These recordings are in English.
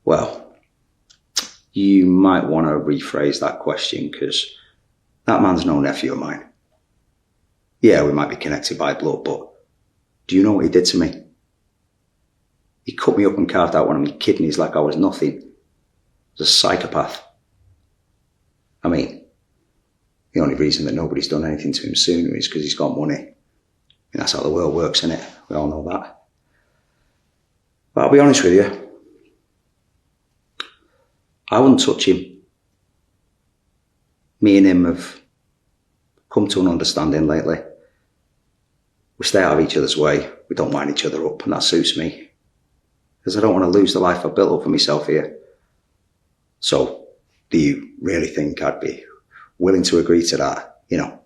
Well, you might want to rephrase that question, because that man's no nephew of mine. Yeah, we might be connected by blood, but do you know what he did to me? He cut me up and carved out one of my kidneys like I was nothing. He's a psychopath. I mean, the only reason that nobody's done anything to him sooner is because he's got money. And that's how the world works, isn't it? We all know that. But I'll be honest with you. I wouldn't touch him. Me and him have come to an understanding lately. We stay out of each other's way. We don't wind each other up, and that suits me. Because I don't want to lose the life I've built up for myself here. So, do you really think I'd be willing to agree to that? You know,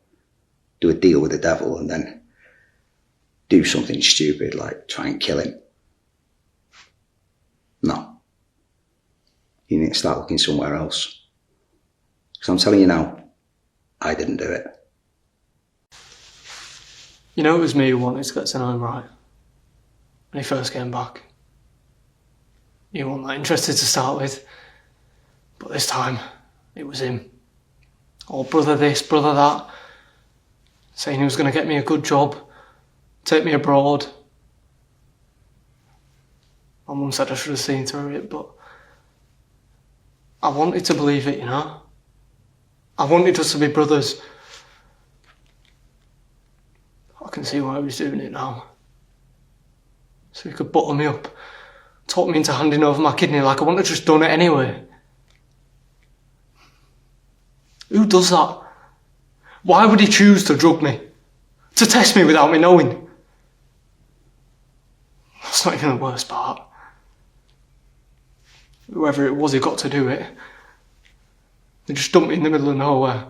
do a deal with the devil and then do something stupid like try and kill him? No. You need to start looking somewhere else. Because I'm telling you now, I didn't do it. You know, it was me who wanted to get to know him right. When he first came back. You weren't that interested to start with. But this time, it was him. Oh, brother this, brother that. Saying he was going to get me a good job. Take me abroad. My mum said I should have seen through it, but I wanted to believe it, you know. I wanted us to be brothers. I can see why he was doing it now. So he could butter me up, talk me into handing over my kidney like I wouldn't have just done it anyway. Who does that? Why would he choose to drug me? To test me without me knowing? That's not even the worst part. Whoever it was who got to do it, they just dumped me in the middle of nowhere.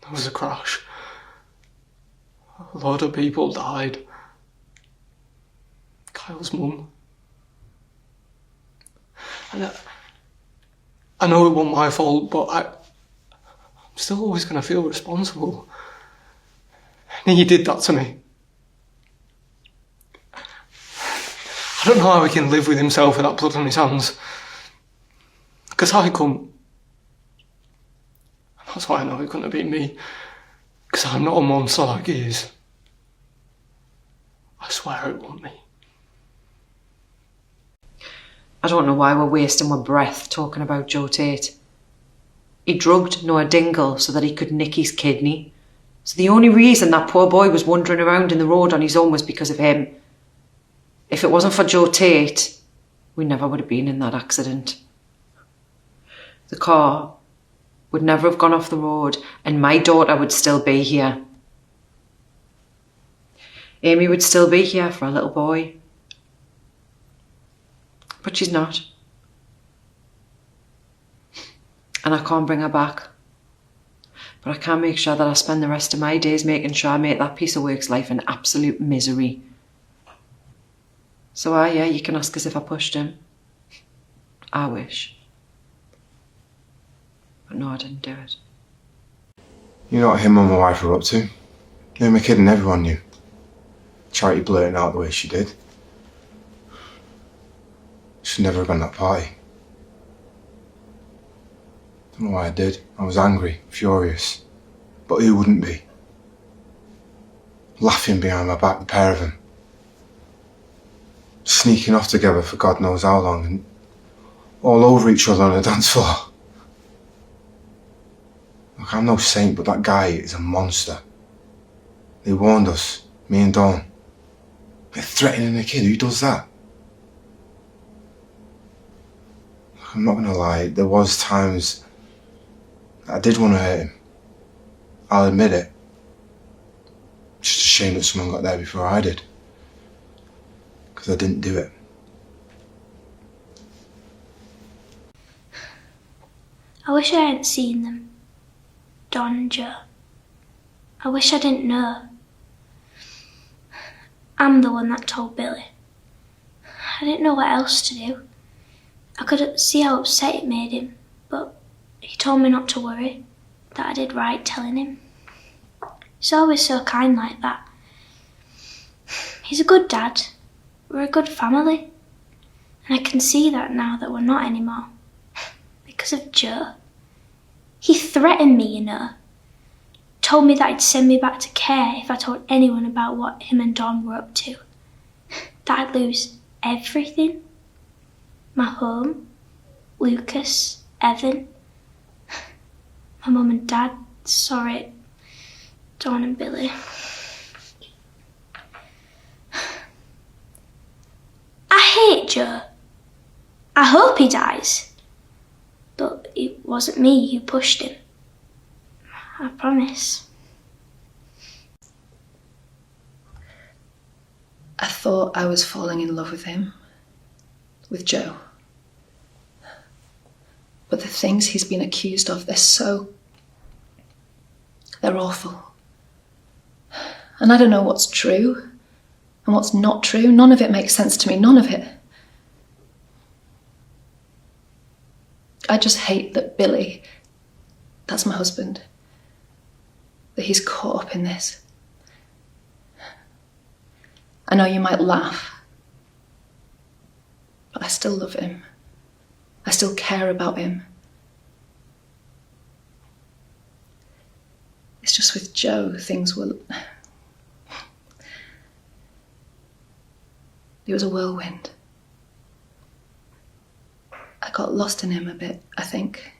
There was a crash. A lot of people died. Kyle's mum. And I know it wasn't my fault, but I'm still always going to feel responsible. And he did that to me. I don't know how he can live with himself with that blood on his hands. Because I couldn't. That's why I know it couldn't have been me. Because I'm not a monster like he is. I swear it wasn't me. I don't know why we're wasting our breath talking about Joe Tate. He drugged Noah Dingle so that he could nick his kidney. So the only reason that poor boy was wandering around in the road on his own was because of him. If it wasn't for Joe Tate, we never would have been in that accident. The car would never have gone off the road and my daughter would still be here. Amy would still be here for a little boy. But she's not. And I can't bring her back. But I can make sure that I spend the rest of my days making sure I make that piece of work's life an absolute misery. So yeah, you can ask us if I pushed him. I wish. But no, I didn't do it. You know what him and my wife were up to? They were kidding, everyone knew. Charity blurting out the way she did. She'd never have gone to that party. Don't know why I did. I was angry, furious. But who wouldn't be? Laughing behind my back, the pair of them. Sneaking off together for God knows how long and all over each other on the dance floor. Look, I'm no saint, but that guy is a monster. They warned us, me and Dawn. They're threatening a kid, who does that? I'm not gonna lie, there was times I did want to hurt him. I'll admit it. It's just a shame that someone got there before I did. Because I didn't do it. I wish I hadn't seen them. Don and Joe. I wish I didn't know. I'm the one that told Billy. I didn't know what else to do. I could see how upset it made him, but he told me not to worry, that I did right telling him. He's always so kind like that. He's a good dad. We're a good family. And And I can see that now that we're not anymore. Because of Joe. He threatened me, you know. Told me that he'd send me back to care if I told anyone about what him and Dawn were up to. That I'd lose everything. My home, Lucas, Evan, my mum and dad, sorry, Dawn and Billy. I hate Joe. I hope he dies. But it wasn't me who pushed him. I promise. I thought I was falling in love with him, with Joe. But the things he's been accused of, they're awful. And I don't know what's true and what's not true. None of it makes sense to me, none of it. I just hate that Billy, that's my husband, that he's caught up in this. I know you might laugh, but I still love him. I still care about him. It's just with Joe, things were... It was a whirlwind. I got lost in him a bit, I think.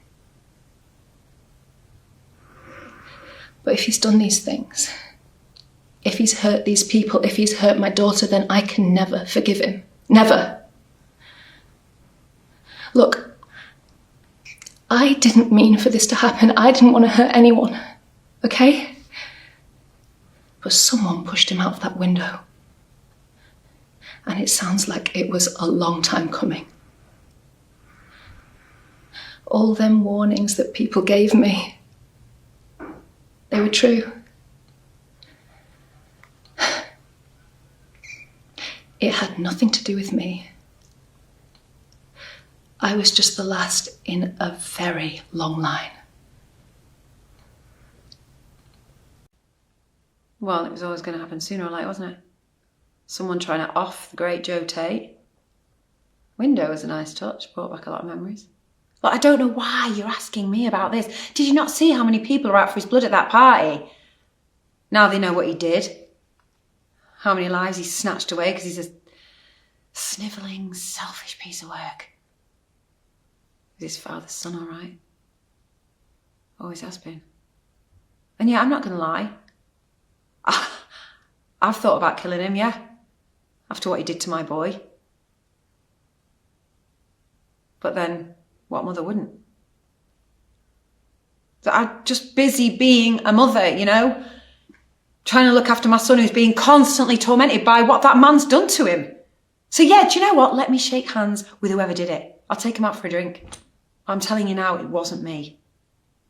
But if he's done these things, if he's hurt these people, if he's hurt my daughter, then I can never forgive him. Never. Look, I didn't mean for this to happen. I didn't want to hurt anyone, okay? But someone pushed him out of that window. And it sounds like it was a long time coming. All them warnings that people gave me, they were true. It had nothing to do with me. I was just the last in a very long line. Well, it was always going to happen sooner or later, wasn't it? Someone trying to off the great Joe Tate. Window was a nice touch, brought back a lot of memories. But I don't know why you're asking me about this. Did you not see how many people are out for his blood at that party? Now they know what he did. How many lives he snatched away because he's a snivelling, selfish piece of work. Is his father's son all right? Always has been. And yeah, I'm not going to lie. I've thought about killing him, yeah. After what he did to my boy. But then, what mother wouldn't? So I'm just busy being a mother, you know? Trying to look after my son who's being constantly tormented by what that man's done to him. So yeah, do you know what? Let me shake hands with whoever did it. I'll take him out for a drink. I'm telling you now, it wasn't me.